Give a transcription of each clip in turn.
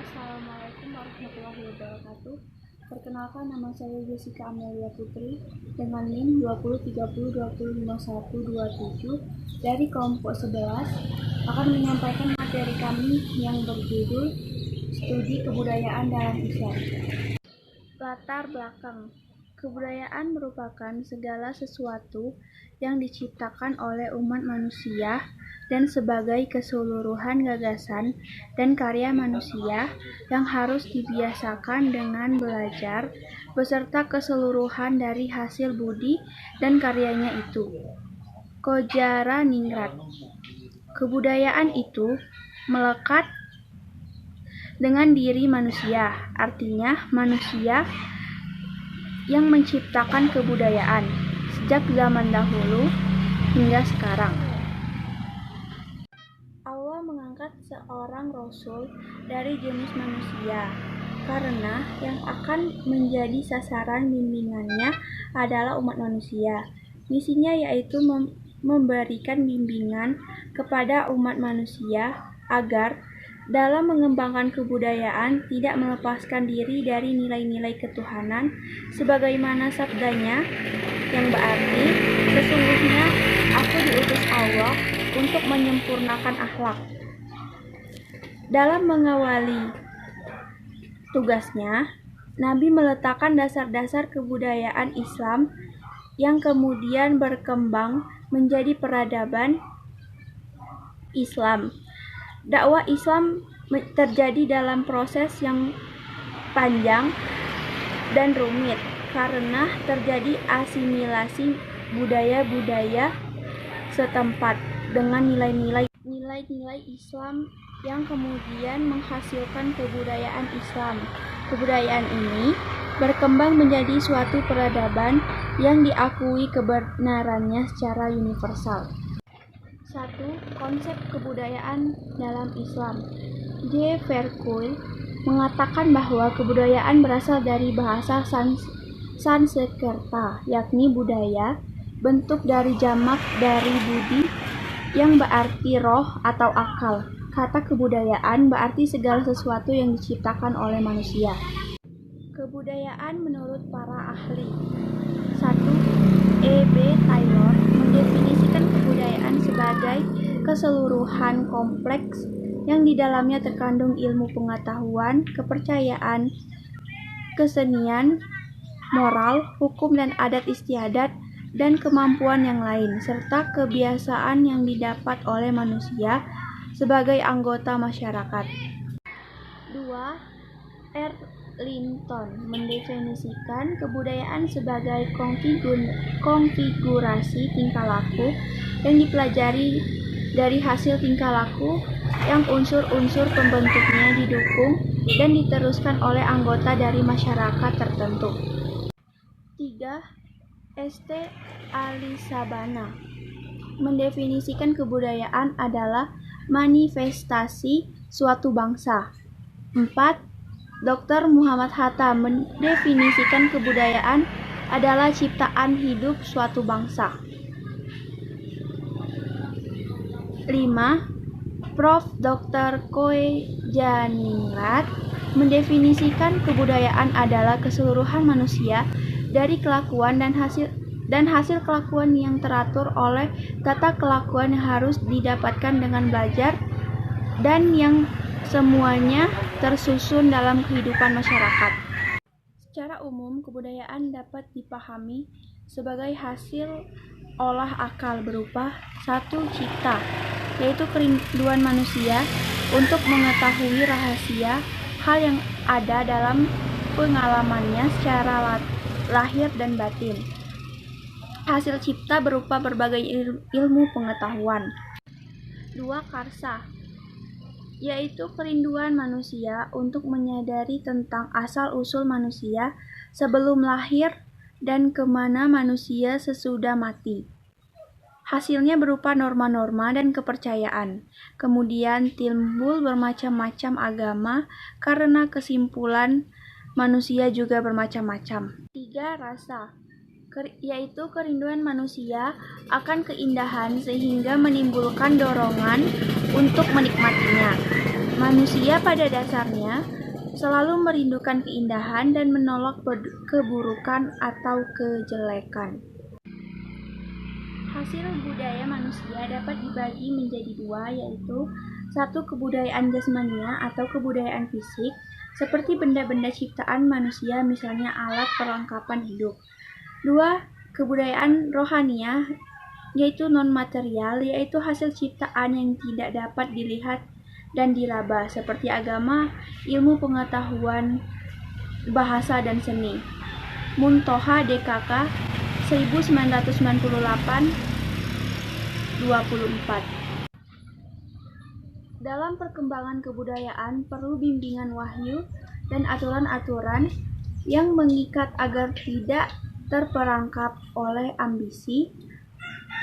Assalamualaikum warahmatullahi wabarakatuh. Perkenalkan, nama saya Jessica Amelia Putri dengan NIM 2030205127 dari kelompok 11 akan menyampaikan materi kami yang berjudul Studi Kebudayaan dalam Islam. Latar belakang. Kebudayaan merupakan segala sesuatu yang diciptakan oleh umat manusia dan sebagai keseluruhan gagasan dan karya manusia yang harus dibiasakan dengan belajar beserta keseluruhan dari hasil budi dan karyanya itu. Kojaraningrat. Kebudayaan itu melekat dengan diri manusia, artinya manusia yang menciptakan kebudayaan sejak zaman dahulu hingga sekarang. Allah mengangkat seorang rasul dari jenis manusia karena yang akan menjadi sasaran bimbingannya adalah umat manusia. Misinya yaitu memberikan bimbingan kepada umat manusia agar dalam mengembangkan kebudayaan tidak melepaskan diri dari nilai-nilai ketuhanan sebagaimana sabdanya yang berarti sesungguhnya aku diutus Allah untuk menyempurnakan akhlak. Dalam mengawali tugasnya, Nabi meletakkan dasar-dasar kebudayaan Islam yang kemudian berkembang menjadi peradaban Islam. Dakwah Islam terjadi dalam proses yang panjang dan rumit karena terjadi asimilasi budaya-budaya setempat dengan nilai-nilai Islam yang kemudian menghasilkan kebudayaan Islam. Kebudayaan ini berkembang menjadi suatu peradaban yang diakui kebenarannya secara universal. 1. Konsep kebudayaan dalam Islam. J. Verkuil mengatakan bahwa kebudayaan berasal dari bahasa Sanskerta, yakni budaya, bentuk dari jamak dari budi yang berarti roh atau akal. Kata kebudayaan berarti segala sesuatu yang diciptakan oleh manusia. Kebudayaan menurut para ahli. 1. E. B. Taylor mendefinisikan kebudayaan sebagai keseluruhan kompleks yang di dalamnya terkandung ilmu pengetahuan, kepercayaan, kesenian, moral, hukum dan adat istiadat, dan kemampuan yang lain, serta kebiasaan yang didapat oleh manusia sebagai anggota masyarakat. 2. R. Linton mendefinisikan kebudayaan sebagai konfigurasi tingkah laku yang dipelajari dari hasil tingkah laku yang unsur-unsur pembentuknya didukung dan diteruskan oleh anggota dari masyarakat tertentu. 3. St. Alisabana mendefinisikan kebudayaan adalah manifestasi suatu bangsa. 4. Dr. Muhammad Hatta mendefinisikan kebudayaan adalah ciptaan hidup suatu bangsa. 5. Prof. Dr. Kojaraningrat mendefinisikan kebudayaan adalah keseluruhan manusia dari kelakuan dan hasil kelakuan yang teratur oleh tata kelakuan yang harus didapatkan dengan belajar dan yang semuanya tersusun dalam kehidupan masyarakat. Secara umum, kebudayaan dapat dipahami sebagai hasil olah akal berupa 1. Cipta, yaitu kerinduan manusia untuk mengetahui rahasia hal yang ada dalam pengalamannya secara lahir dan batin. Hasil cipta berupa berbagai ilmu pengetahuan. 2. Karsa, yaitu kerinduan manusia untuk menyadari tentang asal-usul manusia sebelum lahir dan kemana manusia sesudah mati. Hasilnya berupa norma-norma dan kepercayaan. Kemudian timbul bermacam-macam agama karena kesimpulan manusia juga bermacam-macam. 3. Rasa, yaitu kerinduan manusia akan keindahan sehingga menimbulkan dorongan untuk menikmatinya. Manusia pada dasarnya selalu merindukan keindahan dan menolak keburukan atau kejelekan. Hasil budaya manusia dapat dibagi menjadi dua, yaitu satu, kebudayaan jasmania atau kebudayaan fisik, seperti benda-benda ciptaan manusia, misalnya alat perlengkapan hidup. Dua, kebudayaan rohania, yaitu non-material, yaitu hasil ciptaan yang tidak dapat dilihat dan diraba, seperti agama, ilmu pengetahuan, bahasa, dan seni. Muntoha DKK 1998-24. Dalam perkembangan kebudayaan perlu bimbingan wahyu dan aturan-aturan yang mengikat agar tidak terperangkap oleh ambisi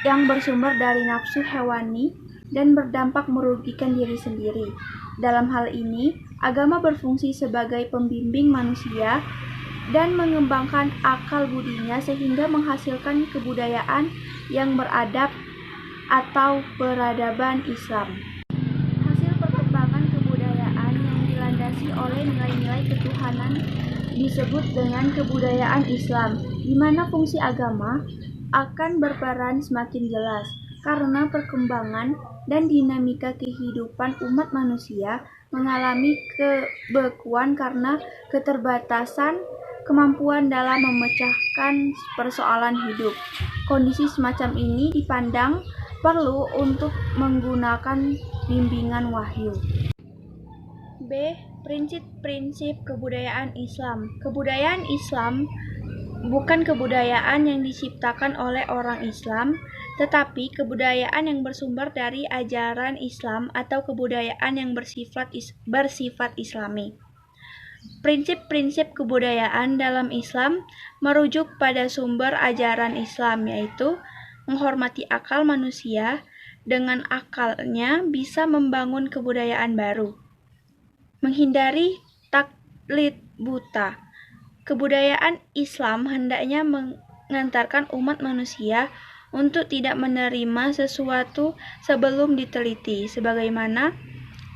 yang bersumber dari nafsu hewani dan berdampak merugikan diri sendiri. Dalam hal ini, agama berfungsi sebagai pembimbing manusia dan mengembangkan akal budinya sehingga menghasilkan kebudayaan yang beradab atau peradaban Islam. Hasil perkembangan kebudayaan yang dilandasi oleh nilai-nilai ketuhanan disebut dengan kebudayaan Islam, di mana fungsi agama akan berperan semakin jelas karena perkembangan dan dinamika kehidupan umat manusia mengalami kebekuan karena keterbatasan kemampuan dalam memecahkan persoalan hidup. Kondisi semacam ini dipandang perlu untuk menggunakan bimbingan wahyu. B. Prinsip-prinsip kebudayaan Islam. Kebudayaan Islam bukan kebudayaan yang diciptakan oleh orang Islam, tetapi kebudayaan yang bersumber dari ajaran Islam atau kebudayaan yang bersifat Islami. Prinsip-prinsip kebudayaan dalam Islam merujuk pada sumber ajaran Islam, yaitu menghormati akal manusia, dengan akalnya bisa membangun kebudayaan baru. Menghindari taklid buta. Kebudayaan Islam hendaknya mengantarkan umat manusia untuk tidak menerima sesuatu sebelum diteliti, sebagaimana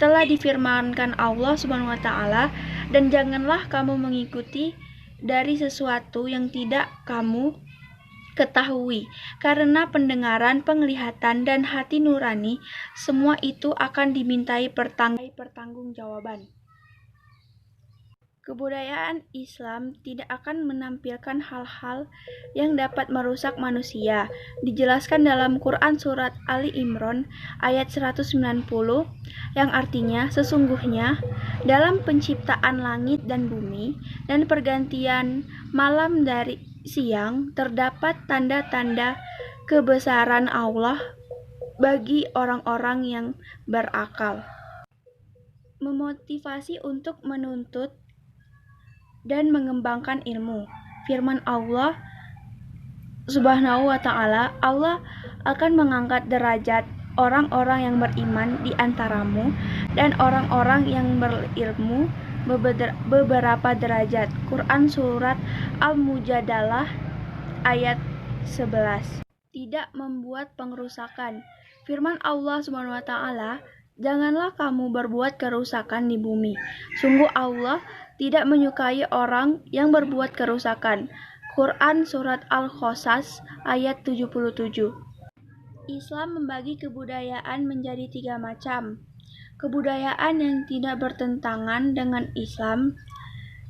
telah difirmankan Allah Subhanahu wa taala, dan janganlah kamu mengikuti dari sesuatu yang tidak kamu ketahui, karena pendengaran, penglihatan, dan hati nurani, semua itu akan dimintai pertanggungjawaban. Kebudayaan Islam tidak akan menampilkan hal-hal yang dapat merusak manusia. Dijelaskan dalam Quran Surat Ali Imran ayat 190, yang artinya, sesungguhnya dalam penciptaan langit dan bumi dan pergantian malam dari siang terdapat tanda-tanda kebesaran Allah bagi orang-orang yang berakal. Memotivasi untuk menuntut dan mengembangkan ilmu. Firman Allah Subhanahu wa ta'ala, Allah akan mengangkat derajat orang-orang yang beriman di antaramu dan orang-orang yang berilmu beberapa derajat. Quran Surat Al-Mujadalah ayat 11. Tidak membuat pengerusakan. Firman Allah Subhanahu wa ta'ala, janganlah kamu berbuat kerusakan di bumi. Sungguh Allah tidak menyukai orang yang berbuat kerusakan. Quran Surat Al-Qasas ayat 77. Islam membagi kebudayaan menjadi 3 macam. Kebudayaan yang tidak bertentangan dengan Islam.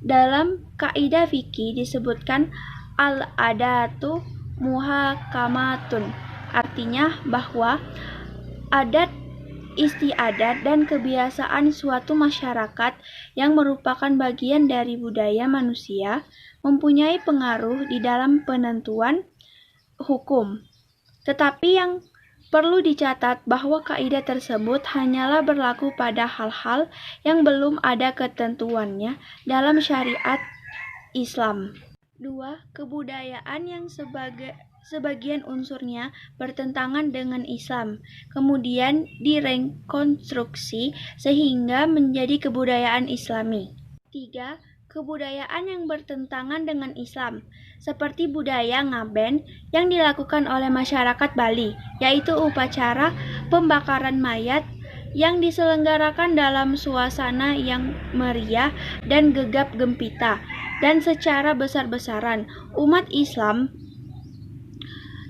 Dalam kaidah fikih disebutkan al-adatu muhakamatun, artinya bahwa adat, istiadat, dan kebiasaan suatu masyarakat yang merupakan bagian dari budaya manusia mempunyai pengaruh di dalam penentuan hukum. Tetapi yang perlu dicatat bahwa kaidah tersebut hanyalah berlaku pada hal-hal yang belum ada ketentuannya dalam syariat Islam. 2. Kebudayaan yang sebagian unsurnya bertentangan dengan Islam, kemudian direkonstruksi sehingga menjadi kebudayaan Islami. 3. Kebudayaan yang bertentangan dengan Islam, seperti budaya ngaben yang dilakukan oleh masyarakat Bali, yaitu upacara pembakaran mayat yang diselenggarakan dalam suasana yang meriah dan gegap gempita, dan secara besar-besaran. Umat Islam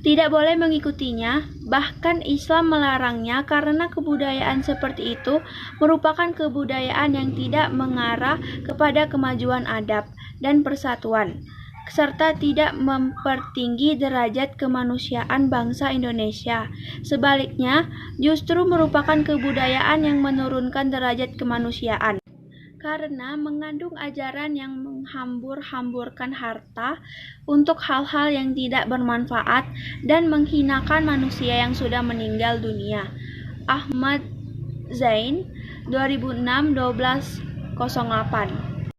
tidak boleh mengikutinya, bahkan Islam melarangnya karena kebudayaan seperti itu merupakan kebudayaan yang tidak mengarah kepada kemajuan adab dan persatuan, serta tidak mempertinggi derajat kemanusiaan bangsa Indonesia. Sebaliknya, justru merupakan kebudayaan yang menurunkan derajat kemanusiaan, karena mengandung ajaran yang menghambur-hamburkan harta untuk hal-hal yang tidak bermanfaat dan menghinakan manusia yang sudah meninggal dunia. Ahmad Zain, 2006, 1208.